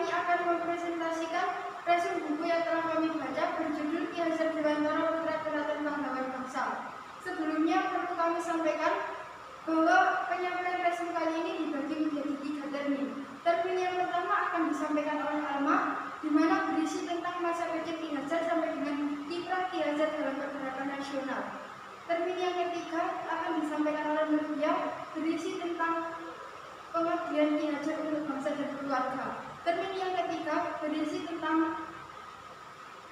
kami akan mempresentasikan resume buku yang telah kami baca berjudul Ki Hajar Dewantara Putra Keraton Pahlawan Bangsa. Sebelumnya perlu kami sampaikan bahwa penyampaian resume kali ini dibagi menjadi 3 termin. Termin yang pertama akan disampaikan oleh Alma, di mana berisi tentang masa kecil Ki Hajar sampai dengan kiprah Ki Hajar dalam pergerakan nasional. Termin yang ketiga akan disampaikan oleh Nurdia, berisi tentang pengabdian Ki Hajar untuk bangsa dan keluarga. Termin yang ketiga berisi tentang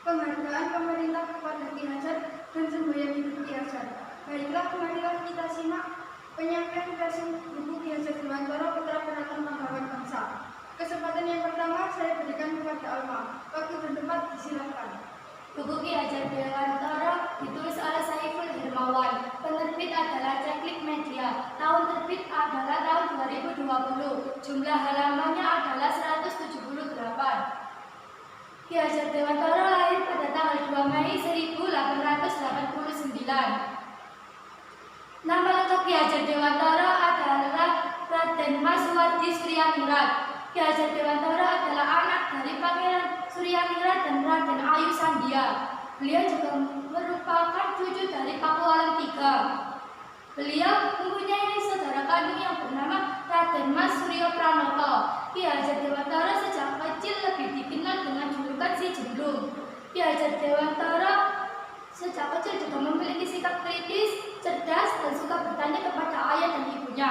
penghargaan pemerintah kepada Ki Hajar dan semboyan hidup Ki Hajar. Baiklah, marilah kita simak penyampaian resume buku Ki Hajar Dewantara Putra Keraton Pahlawan Bangsa. Kesempatan yang pertama saya berikan kepada Alma. Waktu dan tempat disilakan. Buku Ki Hajar Dewantara ditulis oleh Saiful Hermawan. Penerbit adalah Ceklik Media. Tahun terbit adalah tahun 2020. Jumlah halamannya adalah 178. Ki Hajar Dewantara lahir pada tanggal 2 Mei 1889. Nama lengkap Ki Hajar Dewantara adalah Raden Mas Suwardi Suryaningrat. Ki Hajar Dewantara adalah anak dari Pangeran Suryaningrat dan Raden Ayu Sandia. Beliau juga merupakan cucu dari Pakualam III. Beliau mempunyai saudara kandung yang bernama Raden Mas Suryo Pranoto. Ki Hajar Dewantara sejak kecil lebih dikenal dengan julukan Si Jemblung. Ki Hajar Dewantara sejak kecil juga memiliki sikap kritis, cerdas, dan suka bertanya kepada ayah dan ibunya.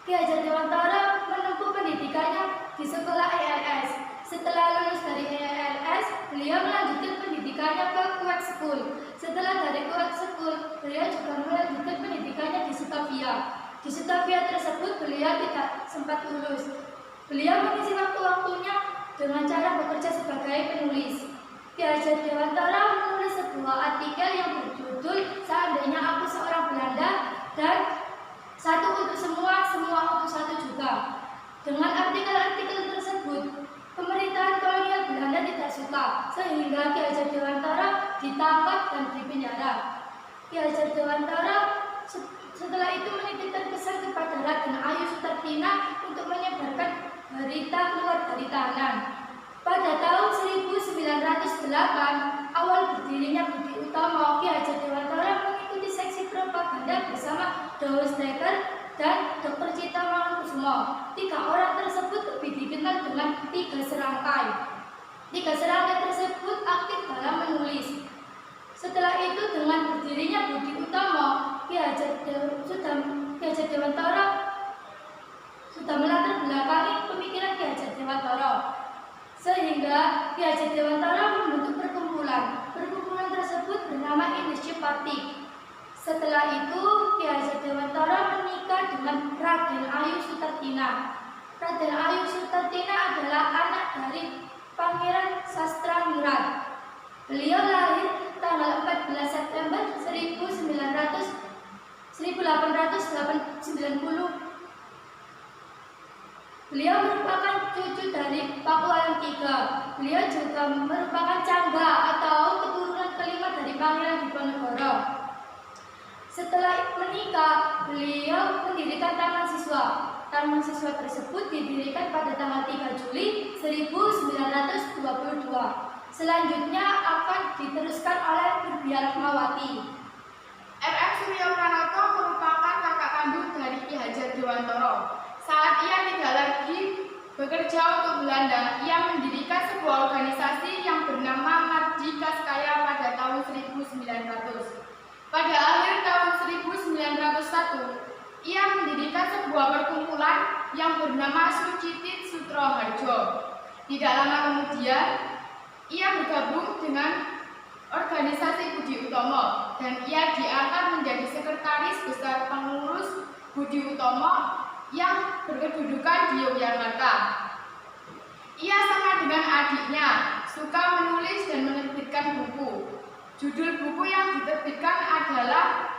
Ki Hajar Dewantara menempuh pendidikannya di sekolah ELS. Setelah lulus dari ELS, beliau melanjutkan pendidikannya ke Kuwait School. Setelah dari Kuwait School, beliau juga melanjutkan pendidikannya di Sutavia. Di Sutavia tersebut, beliau tidak sempat lulus. Beliau mengisi waktu-waktunya dengan cara bekerja sebagai penulis. Ki Hajar Dewantara menulis sebuah artikel yang berjudul Seandainya Aku Seorang Belanda dan Satu Untuk Semua, Semua Untuk Satu Juga. Dengan artikel-artikel tersebut, pemerintahan kolonial Belanda tidak suka, sehingga Ki Hajar Dewantara ditangkap dan dipenjara. Ki Hajar Dewantara setelah itu menitipkan pesan kepada Raden Ayu Sutartina untuk menyebarkan berita keluar dari tahanan. Pada tahun 1908, awal berdirinya Budi Utomo, Ki Hajar Dewantara mengikuti seksi propaganda bersama Douwe Steyger dan Dr. Cita Mangunkusumo. 3 orang tersebut lebih dikenal dengan 3 serangkai. 3 serangkai tersebut aktif dalam menulis. Setelah itu, dengan berdirinya Budi Utomo, Ki Hajar Dewantara sudah melatar belakangi pemikiran Ki Hajar Dewantara, sehingga Ki Hajar Dewantara membentuk perkumpulan. Perkumpulan tersebut bernama Indonesia Party. Setelah itu, Ki Hajar Dewantara menikah dengan Raden Ayu Sutartina. Raden Ayu Sutartina adalah anak dari Pangeran Sastraningrat. Beliau lahir tanggal 14 September 1890. Beliau merupakan cucu dari Pakualam III. Beliau juga merupakan cangga atau keturunan kelima dari Pangeran Diponegoro. Setelah menikah, beliau mendirikan Taman Siswa. Taman Siswa tersebut didirikan pada tanggal 3 Juli 1922. Selanjutnya akan diteruskan oleh Nurdia Rahmawati. R.M. Suryo Pranoto merupakan kakak kandung dari Ki Hajar Dewantara. Saat ia tidak lagi bekerja untuk Belanda, ia mendirikan sebuah organisasi yang bernama Mardikaskaya pada tahun 1900. Pada akhir tahun 1901, ia mendirikan sebuah perkumpulan yang bernama Sucitit Sutroharjo. Tidak lama kemudian, ia bergabung dengan organisasi Budi Utomo dan ia diangkat menjadi sekretaris besar pengurus Budi Utomo yang berkedudukan di Yogyakarta. Ia sama dengan adiknya, suka menulis dan menerbitkan buku. Judul buku yang diterbitkan adalah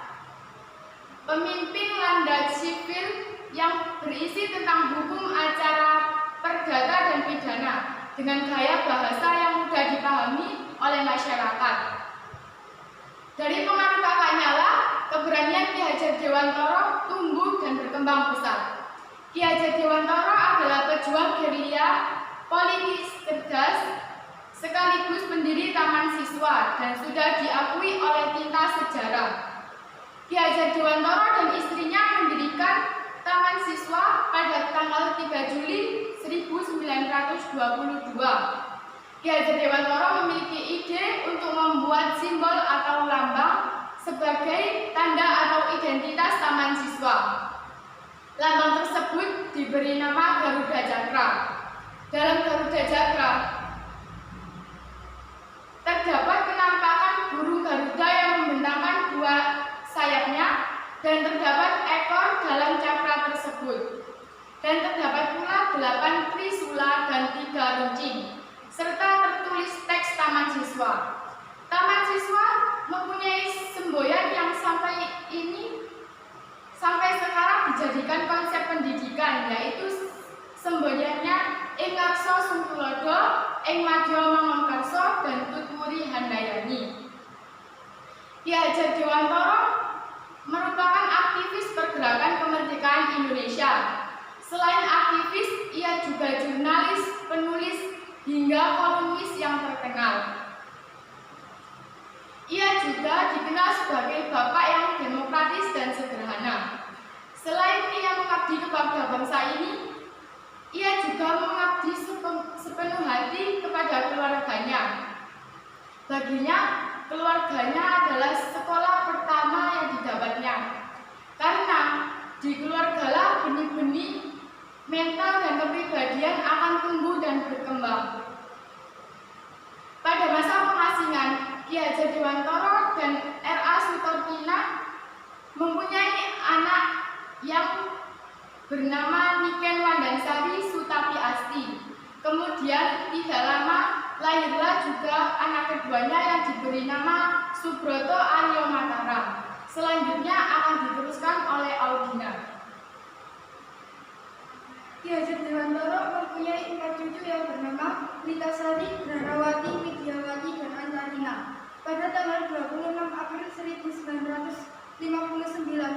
Pemimpin Landat Sipil, yang berisi tentang hukum acara perdata dan pidana dengan gaya bahasa yang mudah dipahami oleh masyarakat. Dari pengaruh kakaknya lah, keberanian Ki Hajar Dewantara tumbuh dan berkembang pesat. Ki Hajar Dewantara adalah pejuang gerilya politis cerdas sekaligus pendiri Taman Siswa dan sudah diakui oleh tinta sejarah. Ki Hajar Dewantara dan istrinya mendirikan Taman Siswa pada tanggal 3 Juli 1922. Ki Hajar Dewantara memiliki ide untuk membuat simbol atau lambang sebagai tanda atau identitas Taman Siswa. Lambang tersebut diberi nama Garuda Cakra. Dalam Garuda Cakra terdapat penampakan burung Garuda yang membentangkan dua sayapnya dan terdapat ekor dalam cakra tersebut. Dan terdapat pula 8 trisula dan 3 runcing, serta tertulis teks Taman Siswa. Taman Siswa mempunyai semboyan yang sampai sekarang dijadikan konsep pendidikan, yaitu semboyannya Ing Ngarsa Sungtulodo, Ing Madya Mangunkarsa, dan Tutwuri Handayani. Ki Hajar Dewantara merupakan aktivis pergerakan kemerdekaan Indonesia. Selain aktivis, ia juga jurnalis, penulis, hingga kolumnis yang terkenal. Ia juga dikenal sebagai bapak yang demokratis dan sederhana. Selain ia mengabdi kepada bangsa ini, ia juga mengabdi sepenuh hati kepada keluarganya. Baginya, keluarganya adalah sekolah pertama yang didapatnya. Karena di keluargalah benih-benih mental dan kepribadian akan tumbuh dan berkembang. Pada masa pengasingan, Ki Hajar Dewantara dan R.A. Sutortina mempunyai anak yang bernama Niken Wandansari Sutapi Asti. Kemudian tidak lama lahirlah juga anak keduanya yang diberi nama Subroto Aryo Mataram. Selanjutnya akan diteruskan oleh Audina. Ki Hajar Dewantara mempunyai 4 cucu yang bernama Litasari, Grarawati, Widyawati, dan Antarina. Pada tanggal 26 April 1959,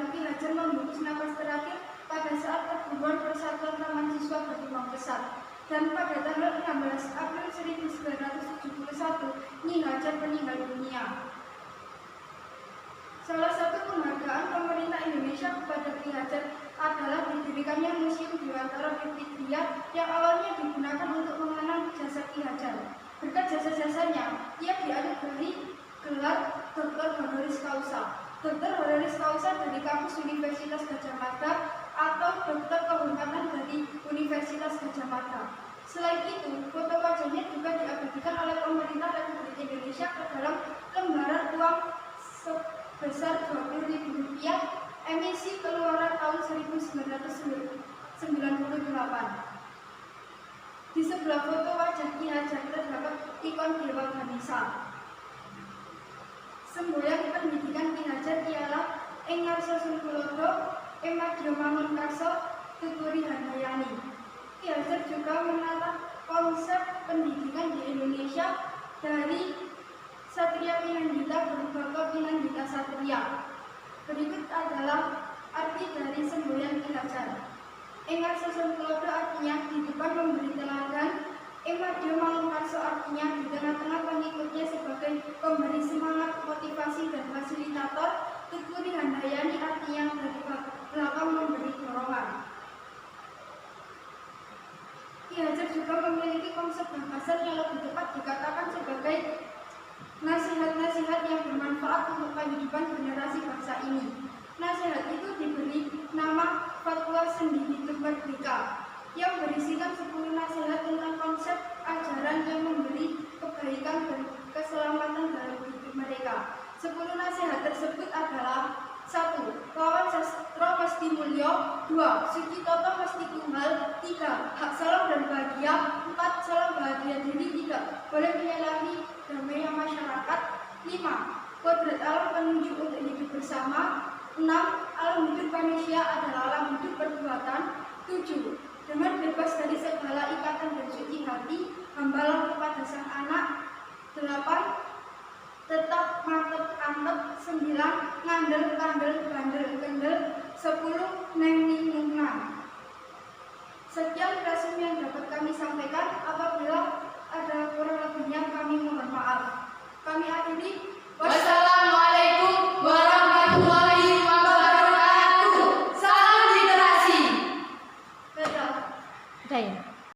Ki Hajar membungkus napas terakhir pada saat pertemuan Persatuan Taman Siswa Berkembang Pesat. Dan pada tanggal 16 April 1971, Nyi Hajar meninggal dunia. Salah satu penghargaan pemerintah Indonesia kepada Ki Hajar adalah didirikannya Museum Dewantara Fitriya yang awalnya digunakan untuk mengenang jasa Ki Hajar. Berkat jasa-jasanya, ia dianugerahi gelar Dr. Honoris Causa. Dr. Honoris Causa dari kampus Universitas Gadjah Mada atau Dokter Kehormatan dari Universitas Gadjah Mada. Selain itu, foto wajahnya juga diabadikan oleh pemerintah Republik Indonesia ke dalam lembaran uang sebesar Rp20.000 emisi keluaran tahun 1998. Di sebelah foto wajah Ki Hajar terdapat ikon Dewa Ganesha. Semboyan pendidikan Ki Hajar ialah Ing Ngarsa Sungtulodo, Ing Madya Mangunkarsa, Tutwuri Handayani. Ki Hajar juga menata konsep pendidikan di Indonesia dari Satria Pinandita berubah ke Pinandita Satria. Berikut adalah arti dari semboyan Ki Hajar. Ing Ngarsa Sungtulodo artinya di depan memberi teladan. Ing Madya Mangunkarsa artinya di tengah-tengah pengikutnya sebagai pemberi semangat, motivasi, dan fasilitator. Tutwuri Handayani artinya dari belakang memberi dorongan. Ki Hajar juga memiliki konsep gagasan yang lebih tepat dikatakan sebagai nasihat-nasihat yang bermanfaat untuk kehidupan generasi bangsa ini. Nasihat itu diberi nama Fatwa Sendi Hidup Merdeka yang berisikan 10 nasihat tentang konsep ajaran yang memberi kebaikan dan keselamatan dalam hidup mereka. 10 nasihat tersebut adalah: 1. Lawan sastra mesti mulya. 2. Suci toto mesti tunggal. 3. Hak salam dan bahagia. 4. Salam bahagia diri tidak boleh menyalahi damainya masyarakat. 5. Kodrat alam penunjuk untuk hidup bersama. 6. Alam hidup manusia adalah alam hidup perbuatan. 7. Dengan bebas dari segala ikatan dan suci hati, hambalah kepada sang anak. 8. Tetap mantep antep. 9. Ngandel kandel bandel kendel. 10. Neng ninungan. Sekian resume yang dapat kami sampaikan. Apabila ada kurang lebihnya kami mohon maaf. Kami akhiri. Wassalamualaikum